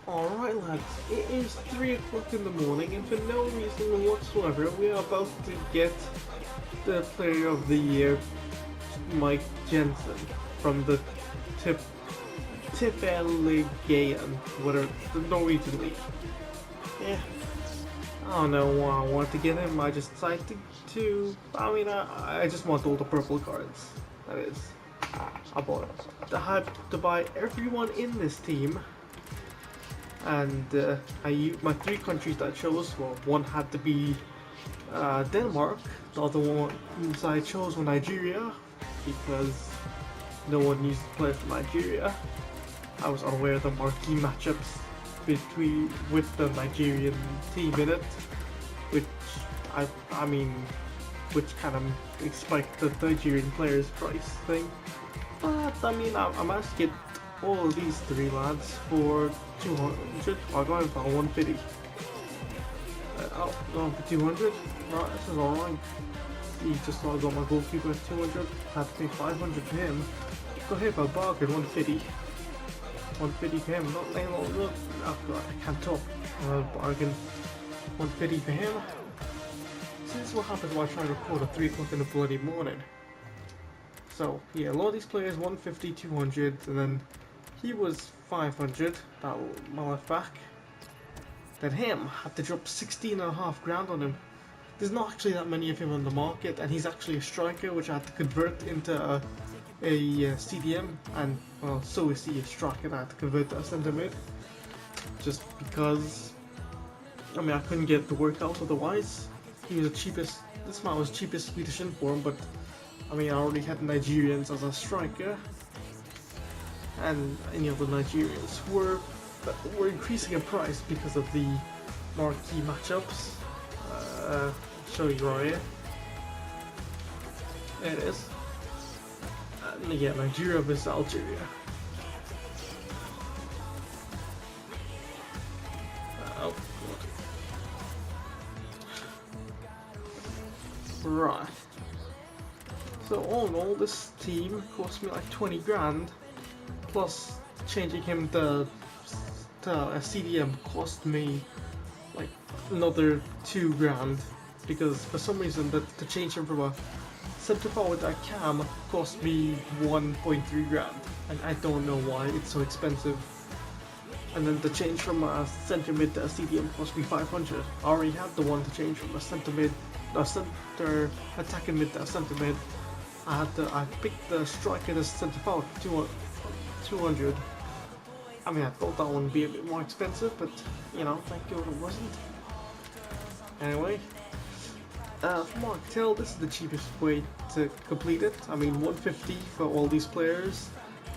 Alright lads, it is 3 o'clock in the morning and for no reason whatsoever we are about to get the Player of the Year, Mike Jensen, from the Tippeligaen, whatever, the Norwegian league. Yeah, I don't know why I want to get him, I just decided I just want all the purple cards, that is. I bought the hype to buy everyone in this team. And my 3 countries that I chose, well, one had to be Denmark, the other ones I chose were Nigeria, because no one used to play for Nigeria. I was unaware of the marquee matchups with the Nigerian team in it, which which kind of spiked the Nigerian players' price thing. But I managed to get all of these 3 lads for 200. I'll go for 150. Going for 200. No, this is alright. He just saw I got my goalkeeper at 200. Had to pay 500 for him. Go ahead for a bargain, 150. 150 for him. Not laying all look. Oh god, I can't talk. Bargain. 150 for him. So this is what happens when I try to record at 3 o'clock in the bloody morning. So yeah, a lot of these players 150, 200, and then he was 500, that my left back. Then him had to drop 16.5 grand on him. There's not actually that many of him on the market, and he's actually a striker, which I had to convert into a CDM, and well, so is he a striker that I had to convert to a centre mid. Just because, I couldn't get the work out otherwise. He was the cheapest, this man was the cheapest Swedish inform, but I already had Nigerians as a striker, and any of the Nigerians were increasing in price because of the marquee matchups. Show you right here. There it is. And yeah, Nigeria vs Algeria. Oh god. Right. So all in all, this team cost me like 20 grand, plus changing him to a CDM cost me like another 2 grand, because for some reason to change him from a centre forward to a cam cost me 1.3 grand, and I don't know why it's so expensive. And then to change from a centre mid to a CDM cost me 500. I already had the one to change from a centre attacking mid to a centre mid. I picked the striker as centre forward for 200. I thought that one would be a bit more expensive, but thank God it wasn't. Anyway, from what I can tell, this is the cheapest way to complete it. 150 for all these players,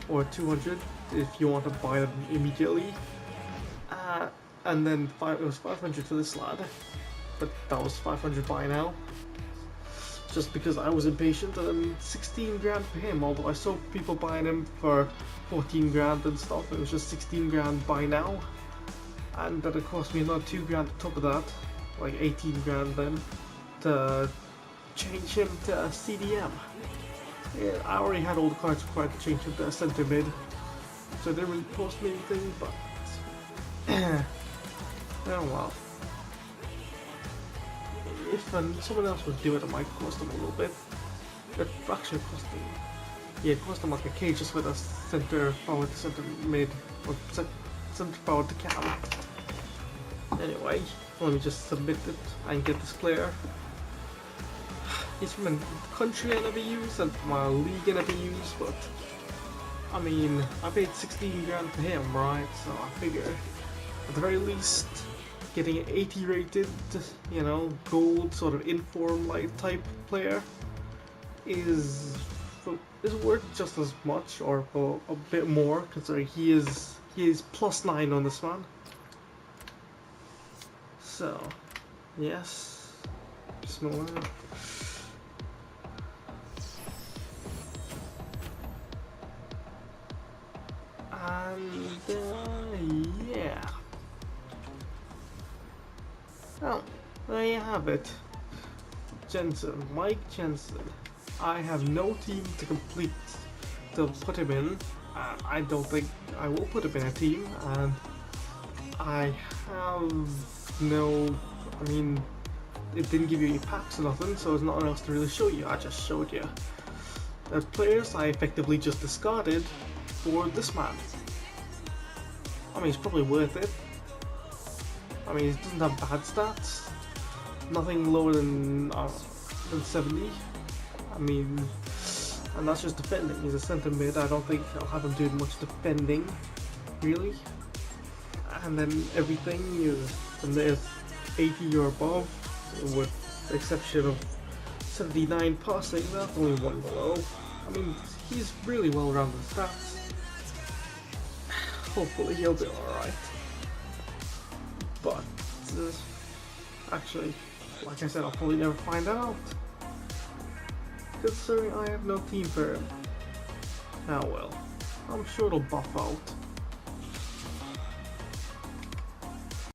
or 200 if you want to buy them immediately. And then it was 500 for this lad, but that was 500 buy now. Just because I was impatient, and then 16 grand for him, although I saw people buying him for 14 grand and stuff. It was just 16 grand buy now, and then it cost me another 2 grand on top of that, like 18 grand then, to change him to a CDM. Yeah, I already had all the cards required to change him to a centre mid, so it didn't really cost me anything, but oh well. If someone else would do it, it might cost them a little bit. It actually cost them, it cost them like a K just with a centre forward to centre mid, or centre forward to cam. Anyway, let me just submit it and get this player. He's from a country I never use and from a league I never use, but I paid 16 grand for him, right? So I figure at the very least, getting an 80 rated, gold sort of inform like type player is worth just as much or a bit more, considering he is +9 on this one. So yes, just move on. And yeah. Oh, there you have it. Jensen, Mike Jensen. I have no team to put him in. I don't think I will put him in a team, and I have no, I mean, it didn't give you any packs or nothing, so there's nothing else to really show you. I just showed you. The players I effectively just discarded for this man. I mean, it's probably worth it. I mean, he doesn't have bad stats. Nothing lower than 70. I mean, and that's just defending. He's a centre mid. I don't think I'll have him doing much defending, really. And then everything from there's 80 or above, with the exception of 79 passing. That's only one below. I mean, he's really well-rounded stats. Hopefully he'll be alright. But actually, like I said, I'll probably never find out, considering I have no team for him. Ah well, I'm sure it'll buff out.